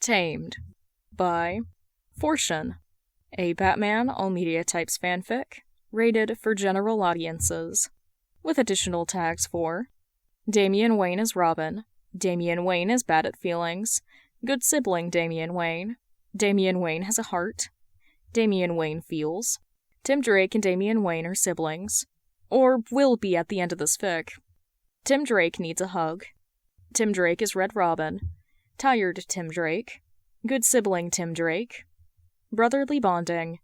Tamed by Fortune, a Batman All Media Types fanfic, rated for general audiences, with additional tags for Damian Wayne as Robin, Damian Wayne is bad at feelings, good sibling Damian Wayne has a heart, Damian Wayne feels, Tim Drake and Damian Wayne are siblings, or will be at the end of this fic. Tim Drake needs a hug, Tim Drake is Red Robin, tired Tim Drake, good sibling Tim Drake, brotherly bonding,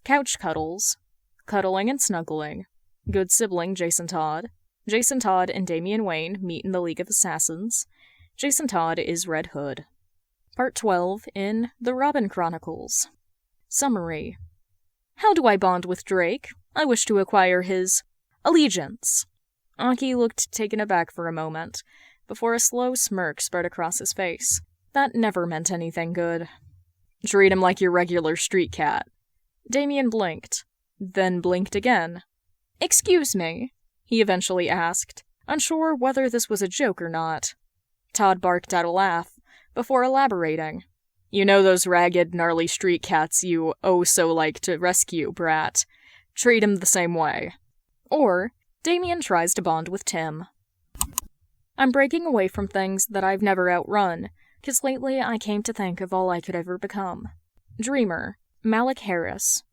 couch cuddles, cuddling and snuggling, good sibling Jason Todd and Damian Wayne meet in the League of Assassins, Jason Todd is Red Hood. Part 12 in The Robin Chronicles. Summary. How do I bond with Drake? I wish to acquire his allegiance. Akhi looked taken aback for a moment, before a slow smirk spread across his face. That never meant anything good. Treat him like your regular street cat. Damian blinked, then blinked again. Excuse me? He eventually asked, unsure whether this was a joke or not. Todd barked out a laugh, before elaborating. You know those ragged, gnarly street cats you so like to rescue, brat. Treat him the same way. Or, Damian tries to bond with Tim. I'm breaking away from things that I've never outrun, 'cause lately I came to think of all I could ever become. Dreamer, Malik Harris.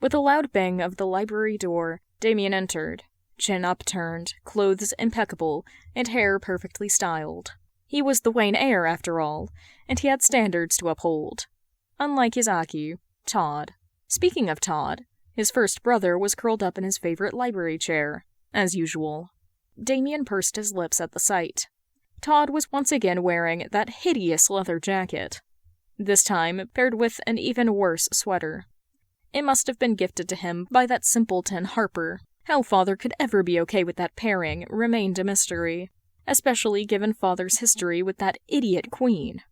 With a loud bang of the library door, Damian entered, chin upturned, clothes impeccable, and hair perfectly styled. He was the Wayne heir, after all, and he had standards to uphold. Unlike his Akhi, Todd. Speaking of Todd, his first brother was curled up in his favorite library chair, as usual. Damian pursed his lips at the sight. Todd was once again wearing that hideous leather jacket, this time paired with an even worse sweater. It must have been gifted to him by that simpleton Harper. How Father could ever be okay with that pairing remained a mystery, especially given Father's history with that idiot Queen.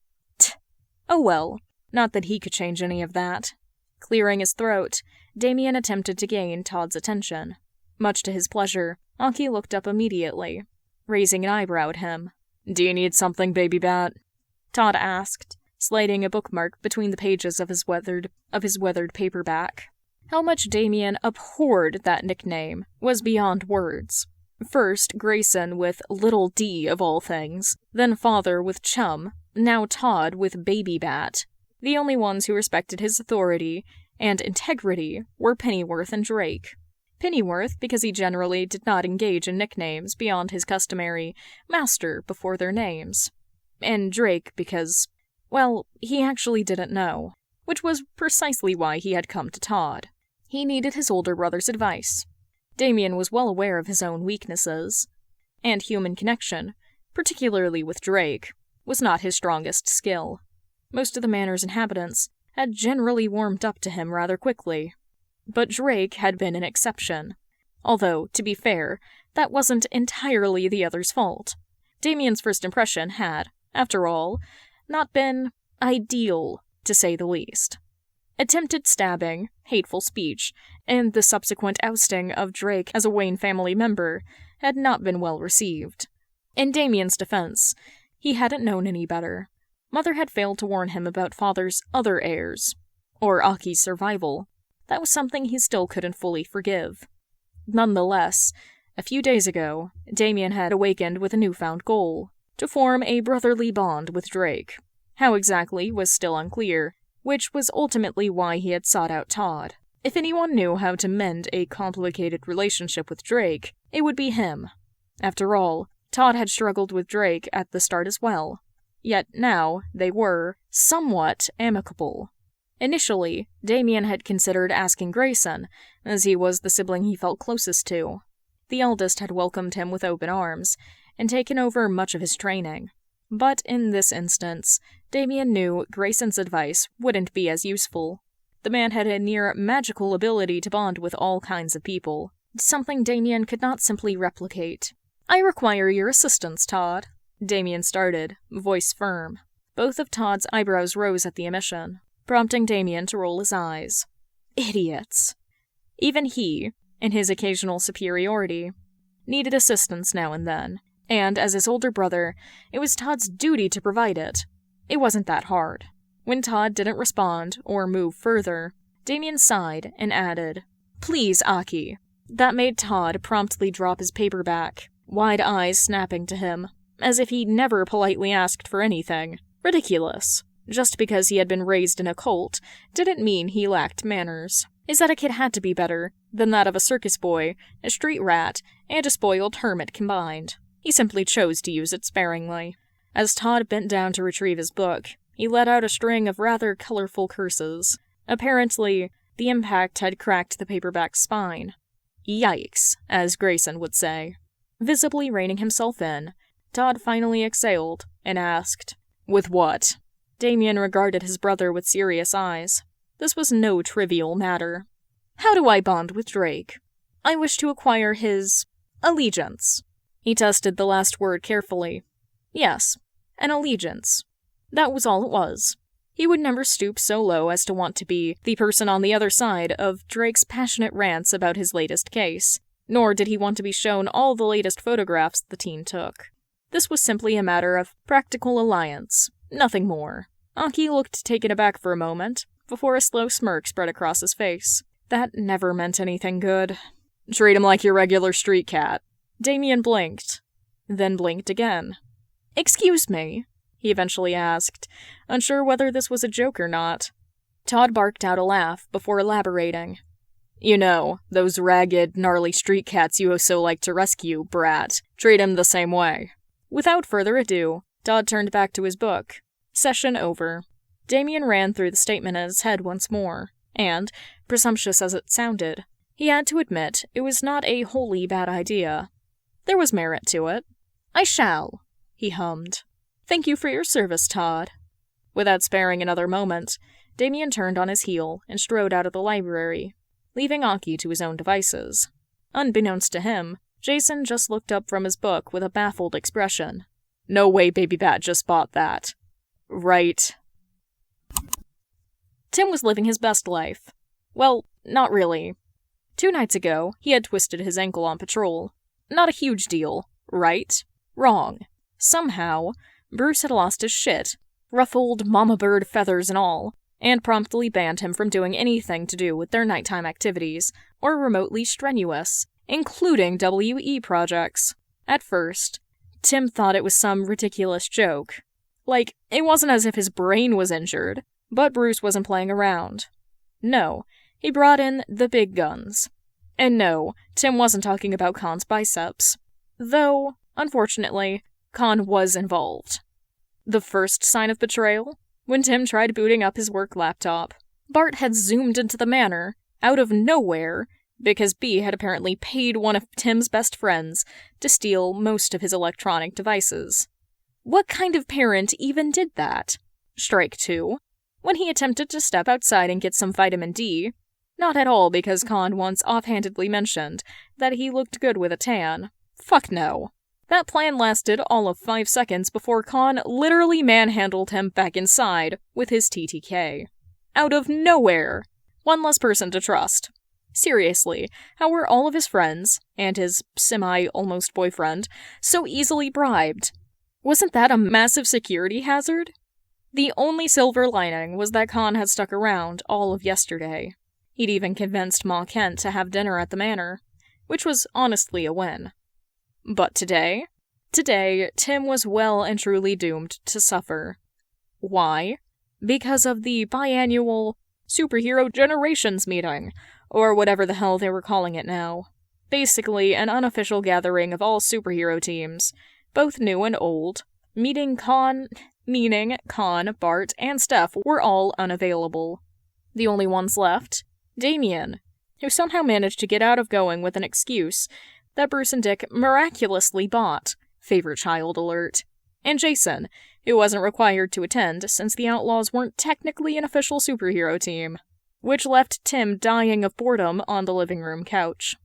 Oh well, not that he could change any of that. Clearing his throat, Damian attempted to gain Todd's attention. Much to his pleasure, Akhi looked up immediately, raising an eyebrow at him. Do you need something, baby bat? Todd asked, sliding a bookmark between the pages of his weathered paperback. How much Damian abhorred that nickname was beyond words. First Grayson with Little D of all things, then Father with Chum, now Todd with Baby Bat. The only ones who respected his authority and integrity were Pennyworth and Drake. Pennyworth because he generally did not engage in nicknames beyond his customary master before their names. And Drake because, well, he actually didn't know, which was precisely why he had come to Todd. He needed his older brother's advice. Damian was well aware of his own weaknesses, and human connection, particularly with Drake, was not his strongest skill. Most of the Manor's inhabitants had generally warmed up to him rather quickly, but Drake had been an exception. Although, to be fair, that wasn't entirely the other's fault. Damian's first impression had, after all, not been ideal, to say the least. Attempted stabbing, hateful speech, and the subsequent ousting of Drake as a Wayne family member had not been well received. In Damian's defense, he hadn't known any better. Mother had failed to warn him about Father's other heirs, or Akhi's survival. That was something he still couldn't fully forgive. Nonetheless, a few days ago, Damian had awakened with a newfound goal, to form a brotherly bond with Drake. How exactly was still unclear, which was ultimately why he had sought out Todd. If anyone knew how to mend a complicated relationship with Drake, it would be him. After all, Todd had struggled with Drake at the start as well. Yet now, they were somewhat amicable. Initially, Damian had considered asking Grayson, as he was the sibling he felt closest to. The eldest had welcomed him with open arms, and taken over much of his training. But in this instance, Damian knew Grayson's advice wouldn't be as useful. The man had a near magical ability to bond with all kinds of people, something Damian could not simply replicate. I require your assistance, Todd. Damian started, voice firm. Both of Todd's eyebrows rose at the omission, prompting Damian to roll his eyes. Idiots. Even he, in his occasional superiority, needed assistance now and then, and as his older brother, it was Todd's duty to provide it. It wasn't that hard. When Todd didn't respond or move further, Damian sighed and added, "Please, Akhi." That made Todd promptly drop his paperback, wide eyes snapping to him, as if he'd never politely asked for anything. Ridiculous. Just because he had been raised in a cult didn't mean he lacked manners. His etiquette had to be better than that of a circus boy, a street rat, and a spoiled hermit combined. He simply chose to use it sparingly. As Todd bent down to retrieve his book, he let out a string of rather colorful curses. Apparently, the impact had cracked the paperback's spine. Yikes, as Grayson would say. Visibly reining himself in, Todd finally exhaled and asked, "With what?" Damian regarded his brother with serious eyes. This was no trivial matter. "How do I bond with Drake? I wish to acquire his allegiance." He tested the last word carefully. Yes, an allegiance. That was all it was. He would never stoop so low as to want to be the person on the other side of Drake's passionate rants about his latest case, nor did he want to be shown all the latest photographs the teen took. This was simply a matter of practical alliance, nothing more. Akhi looked taken aback for a moment, before a slow smirk spread across his face. That never meant anything good. "Treat him like your regular street cat." Damian blinked, then blinked again. "Excuse me?" he eventually asked, unsure whether this was a joke or not. Todd barked out a laugh before elaborating. "You know, those ragged, gnarly street cats you so like to rescue, brat. Treat him the same way." Without further ado, Todd turned back to his book. Session over. Damian ran through the statement in his head once more, and, presumptuous as it sounded, he had to admit it was not a wholly bad idea. There was merit to it. "I shall," he hummed. "Thank you for your service, Todd." Without sparing another moment, Damian turned on his heel and strode out of the library, leaving Akhi to his own devices. Unbeknownst to him, Jason just looked up from his book with a baffled expression. "No way Baby Bat just bought that." "Right." Tim was living his best life. Well, not really. 2 nights ago, he had twisted his ankle on patrol. Not a huge deal, right? Wrong. Somehow, Bruce had lost his shit, ruffled mama bird feathers and all, and promptly banned him from doing anything to do with their nighttime activities, or remotely strenuous, including WE projects. At first, Tim thought it was some ridiculous joke. Like, it wasn't as if his brain was injured, but Bruce wasn't playing around. No, he brought in the big guns. And no, Tim wasn't talking about Khan's biceps. Though, unfortunately, Khan was involved. The first sign of betrayal? When Tim tried booting up his work laptop. Bart had zoomed into the manor, out of nowhere, because B had apparently paid one of Tim's best friends to steal most of his electronic devices. What kind of parent even did that? Strike 2. When he attempted to step outside and get some vitamin D, not at all because Khan once offhandedly mentioned that he looked good with a tan. Fuck no. That plan lasted all of 5 seconds before Khan literally manhandled him back inside with his TTK. Out of nowhere. One less person to trust. Seriously, how were all of his friends, and his semi-almost boyfriend, so easily bribed? Wasn't that a massive security hazard? The only silver lining was that Khan had stuck around all of yesterday. He'd even convinced Ma Kent to have dinner at the manor, which was honestly a win. But today? Today, Tim was well and truly doomed to suffer. Why? Because of the biannual Superhero Generations meeting, or whatever the hell they were calling it now. Basically, an unofficial gathering of all superhero teams, both new and old, meaning Khan, Bart, and Steph were all unavailable. The only ones left? Damian, who somehow managed to get out of going with an excuse that Bruce and Dick miraculously bought, favorite child alert, and Jason, who wasn't required to attend since the Outlaws weren't technically an official superhero team, which left Tim dying of boredom on the living room couch.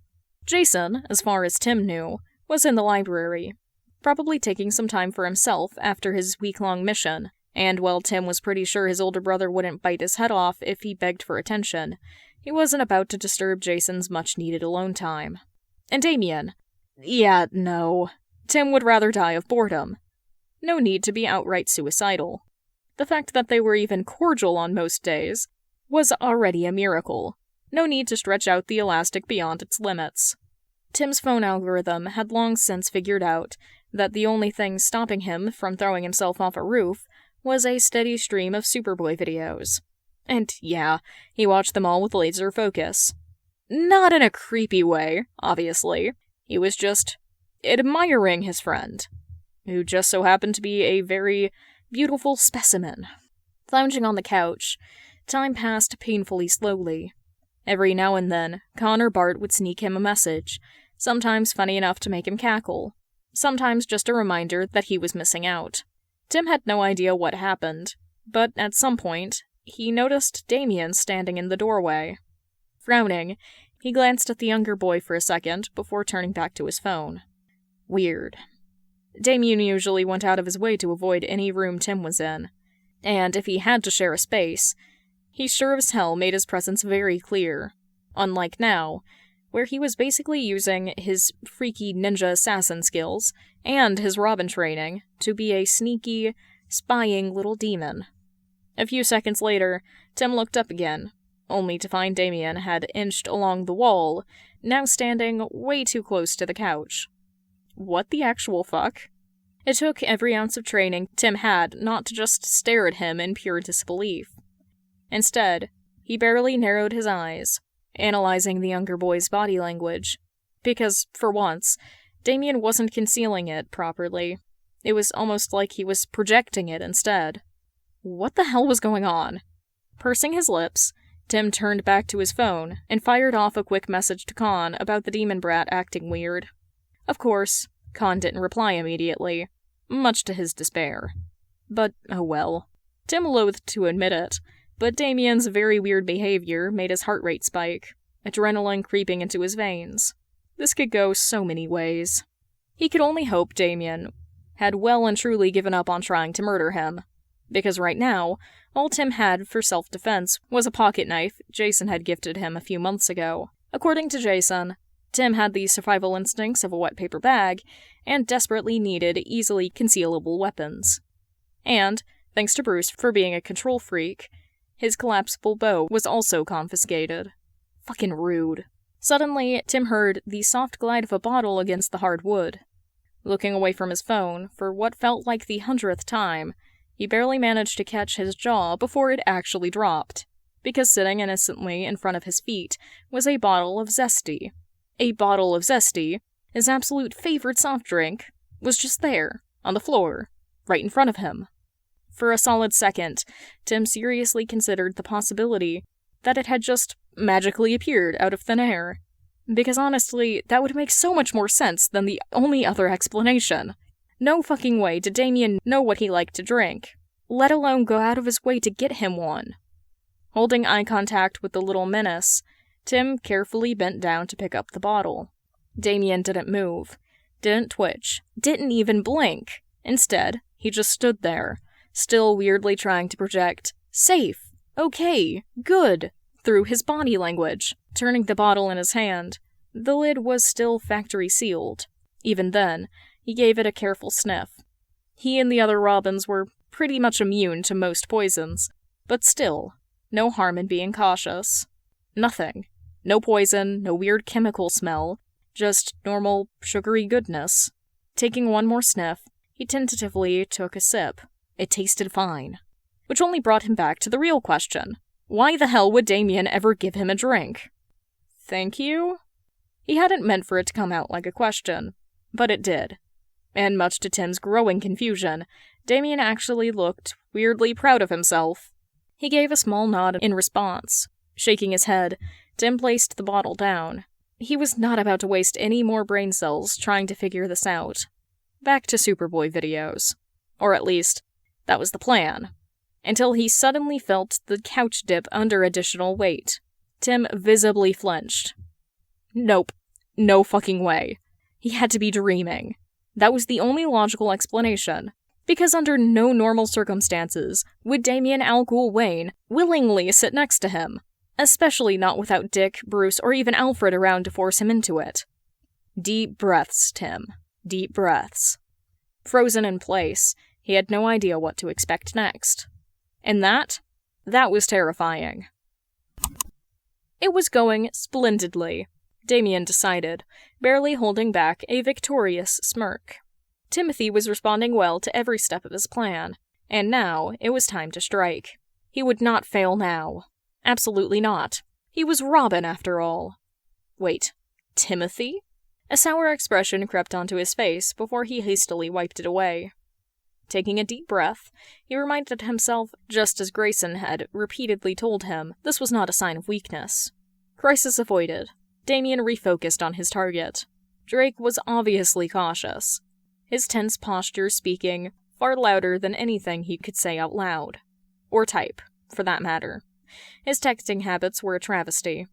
Jason, as far as Tim knew, was in the library, probably taking some time for himself after his week-long mission, and while Tim was pretty sure his older brother wouldn't bite his head off if he begged for attention, he wasn't about to disturb Jason's much-needed alone time. And Damian. Yeah, no. Tim would rather die of boredom. No need to be outright suicidal. The fact that they were even cordial on most days was already a miracle. No need to stretch out the elastic beyond its limits. Tim's phone algorithm had long since figured out that the only thing stopping him from throwing himself off a roof was a steady stream of Superboy videos. And yeah, he watched them all with laser focus. Not in a creepy way, obviously. He was just admiring his friend, who just so happened to be a very beautiful specimen. Lounging on the couch, time passed painfully slowly. Every now and then, Con or Bart would sneak him a message, sometimes funny enough to make him cackle, sometimes just a reminder that he was missing out. Tim had no idea what happened, but at some point, he noticed Damian standing in the doorway. Frowning, he glanced at the younger boy for a second before turning back to his phone. Weird. Damian usually went out of his way to avoid any room Tim was in, and if he had to share a space, he sure as hell made his presence very clear, unlike now, where he was basically using his freaky ninja assassin skills and his Robin training to be a sneaky, spying little demon. A few seconds later, Tim looked up again, only to find Damian had inched along the wall, now standing way too close to the couch. What the actual fuck? It took every ounce of training Tim had not to just stare at him in pure disbelief. Instead, he barely narrowed his eyes, analyzing the younger boy's body language, because, for once, Damian wasn't concealing it properly. It was almost like he was projecting it instead. What the hell was going on? Pursing his lips, Tim turned back to his phone and fired off a quick message to Con about the demon brat acting weird. Of course, Con didn't reply immediately, much to his despair. But, oh well. Tim loathed to admit it, but Damian's very weird behavior made his heart rate spike, adrenaline creeping into his veins. This could go so many ways. He could only hope Damian had well and truly given up on trying to murder him, because right now, all Tim had for self-defense was a pocket knife Jason had gifted him a few months ago. According to Jason, Tim had the survival instincts of a wet paper bag and desperately needed easily concealable weapons. And, thanks to Bruce for being a control freak, his collapsible bow was also confiscated. Fucking rude. Suddenly, Tim heard the soft glide of a bottle against the hard wood. Looking away from his phone, for what felt like the 100th time, he barely managed to catch his jaw before it actually dropped, because sitting innocently in front of his feet was a bottle of Zesty. A bottle of Zesty, his absolute favorite soft drink, was just there, on the floor, right in front of him. For a solid second, Tim seriously considered the possibility that it had just magically appeared out of thin air. Because honestly, that would make so much more sense than the only other explanation. No fucking way did Damian know what he liked to drink, let alone go out of his way to get him one. Holding eye contact with the little menace, Tim carefully bent down to pick up the bottle. Damian didn't move, didn't twitch, didn't even blink. Instead, he just stood there, still weirdly trying to project safe, okay, good, through his body language. Turning the bottle in his hand, the lid was still factory sealed. Even then, he gave it a careful sniff. He and the other Robins were pretty much immune to most poisons, but still, no harm in being cautious. Nothing. No poison, no weird chemical smell, just normal, sugary goodness. Taking one more sniff, he tentatively took a sip. It tasted fine. Which only brought him back to the real question. Why the hell would Damian ever give him a drink? Thank you? He hadn't meant for it to come out like a question, but it did. And much to Tim's growing confusion, Damian actually looked weirdly proud of himself. He gave a small nod in response. Shaking his head, Tim placed the bottle down. He was not about to waste any more brain cells trying to figure this out. Back to Superboy videos. Or at least, that was the plan. Until he suddenly felt the couch dip under additional weight. Tim visibly flinched. Nope. No fucking way. He had to be dreaming. That was the only logical explanation. Because under no normal circumstances would Damian Al Ghul Wayne willingly sit next to him. Especially not without Dick, Bruce, or even Alfred around to force him into it. Deep breaths, Tim. Deep breaths. Frozen in place, he had no idea what to expect next. And that was terrifying. It was going splendidly, Damian decided, barely holding back a victorious smirk. Timothy was responding well to every step of his plan, and now it was time to strike. He would not fail now. Absolutely not. He was Robin, after all. Wait, Timothy? A sour expression crept onto his face before he hastily wiped it away. Taking a deep breath, he reminded himself, just as Grayson had repeatedly told him, this was not a sign of weakness. Crisis avoided. Damian refocused on his target. Drake was obviously cautious, his tense posture speaking far louder than anything he could say out loud. Or type, for that matter. His texting habits were a travesty.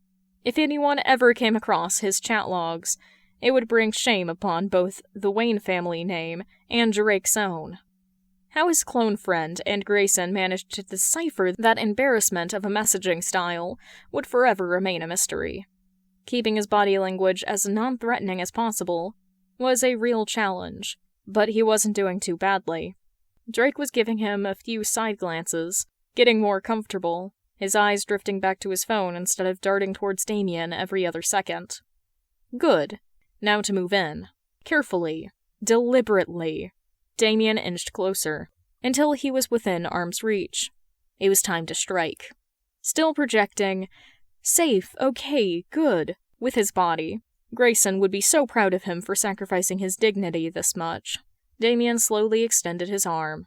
If anyone ever came across his chat logs, it would bring shame upon both the Wayne family name and Drake's own. How his clone friend and Grayson managed to decipher that embarrassment of a messaging style would forever remain a mystery. Keeping his body language as non-threatening as possible was a real challenge, but he wasn't doing too badly. Drake was giving him a few side glances, getting more comfortable, his eyes drifting back to his phone instead of darting towards Damian every other second. Good. Now to move in. Carefully. Deliberately. Damian inched closer, until he was within arm's reach. It was time to strike. Still projecting, safe, okay, good, with his body. Grayson would be so proud of him for sacrificing his dignity this much. Damian slowly extended his arm,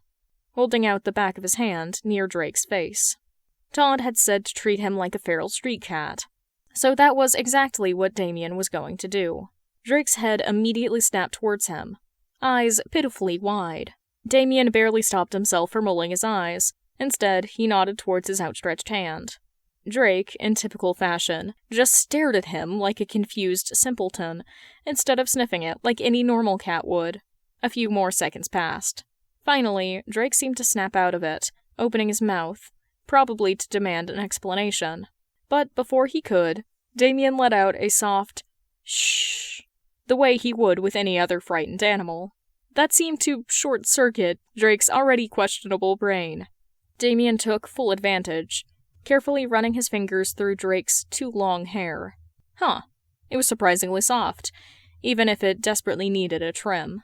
holding out the back of his hand near Drake's face. Todd had said to treat him like a feral street cat, so that was exactly what Damian was going to do. Drake's head immediately snapped towards him, eyes pitifully wide. Damian barely stopped himself from rolling his eyes. Instead, he nodded towards his outstretched hand. Drake, in typical fashion, just stared at him like a confused simpleton, instead of sniffing it like any normal cat would. A few more seconds passed. Finally, Drake seemed to snap out of it, opening his mouth, probably to demand an explanation. But before he could, Damian let out a soft shh, the way he would with any other frightened animal. That seemed to short-circuit Drake's already questionable brain. Damian took full advantage, carefully running his fingers through Drake's too long hair. It was surprisingly soft, even if it desperately needed a trim.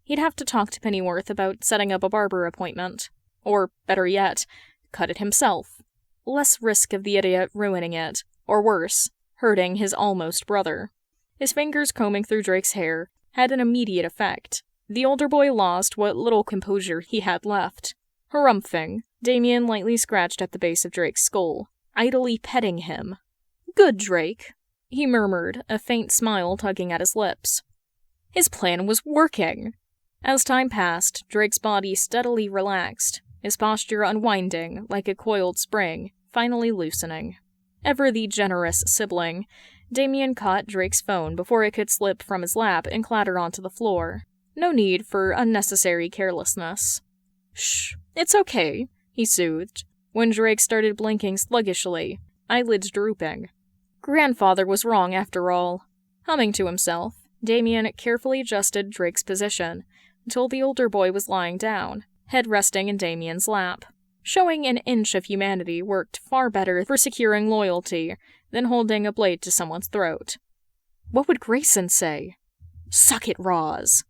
He'd have to talk to Pennyworth about setting up a barber appointment. Or, better yet, cut it himself. Less risk of the idiot ruining it, or worse, hurting his almost brother. His fingers combing through Drake's hair had an immediate effect. The older boy lost what little composure he had left. Harumphing, Damian lightly scratched at the base of Drake's skull, idly petting him. "Good, Drake," he murmured, a faint smile tugging at his lips. His plan was working! As time passed, Drake's body steadily relaxed, his posture unwinding like a coiled spring, finally loosening. Ever the generous sibling, Damian caught Drake's phone before it could slip from his lap and clatter onto the floor. No need for unnecessary carelessness. "Shh, it's okay," he soothed, when Drake started blinking sluggishly, eyelids drooping. Grandfather was wrong after all. Humming to himself, Damian carefully adjusted Drake's position until the older boy was lying down, head resting in Damian's lap. Showing an inch of humanity worked far better for securing loyalty than holding a blade to someone's throat. What would Grayson say? Suck it, Roz!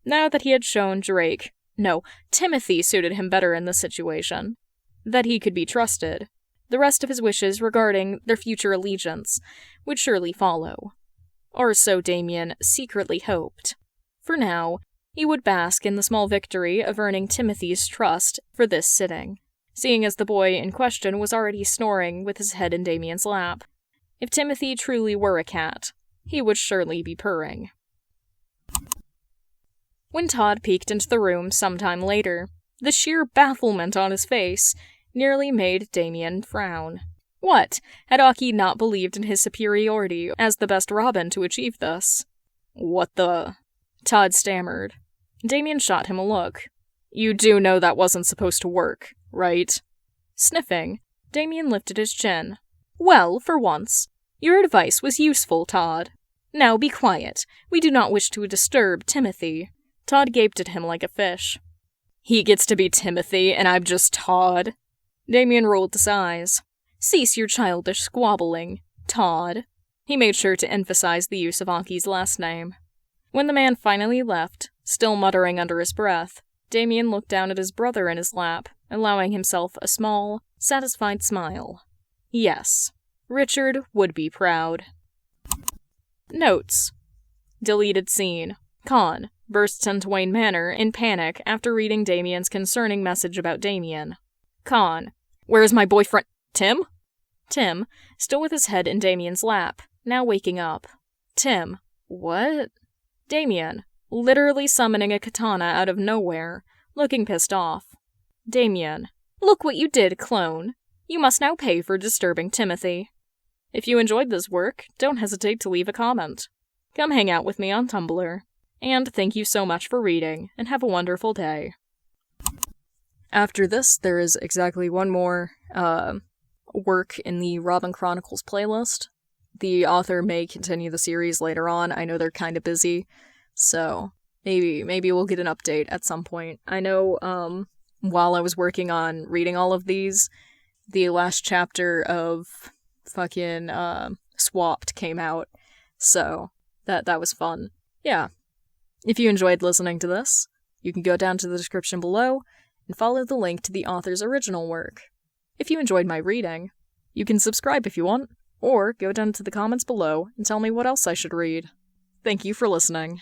Now that he had shown Drake, no, Timothy suited him better in this situation, that he could be trusted, the rest of his wishes regarding their future allegiance would surely follow. Or so Damian secretly hoped. For now, he would bask in the small victory of earning Timothy's trust for this sitting, seeing as the boy in question was already snoring with his head in Damian's lap. If Timothy truly were a cat, he would surely be purring. When Todd peeked into the room sometime later, the sheer bafflement on his face nearly made Damian frown. What? Had Akhi not believed in his superiority as the best Robin to achieve this? "What the—" Todd stammered. Damian shot him a look. "You do know that wasn't supposed to work, right?" Sniffing, Damian lifted his chin. "Well, for once. Your advice was useful, Todd. Now be quiet. We do not wish to disturb Timothy." Todd gaped at him like a fish. "He gets to be Timothy, and I'm just Todd?" Damian rolled his eyes. Cease your childish squabbling, Todd. He made sure to emphasize the use of Akhi's last name. When the man finally left, still muttering under his breath, Damian looked down at his brother in his lap, allowing himself a small, satisfied smile. Yes, Richard would be proud. Notes. Deleted scene. Con bursts into Wayne Manor in panic after reading Damian's concerning message about Damian. Con. Where's my boyfriend? Tim? Tim, still with his head in Damian's lap, now waking up. Tim. What? Damian, literally summoning a katana out of nowhere, looking pissed off. Damian. Look what you did, clone. You must now pay for disturbing Timothy. If you enjoyed this work, don't hesitate to leave a comment. Come hang out with me on Tumblr. And thank you so much for reading, and have a wonderful day. After this, there is exactly one more, work in the Robin Chronicles playlist. The author may continue the series later on. I know they're kind of busy, so maybe we'll get an update at some point. I know, while I was working on reading all of these, the last chapter of fucking, Swapped came out, so that was fun. Yeah. If you enjoyed listening to this, you can go down to the description below and follow the link to the author's original work. If you enjoyed my reading, you can subscribe if you want, or go down to the comments below and tell me what else I should read. Thank you for listening.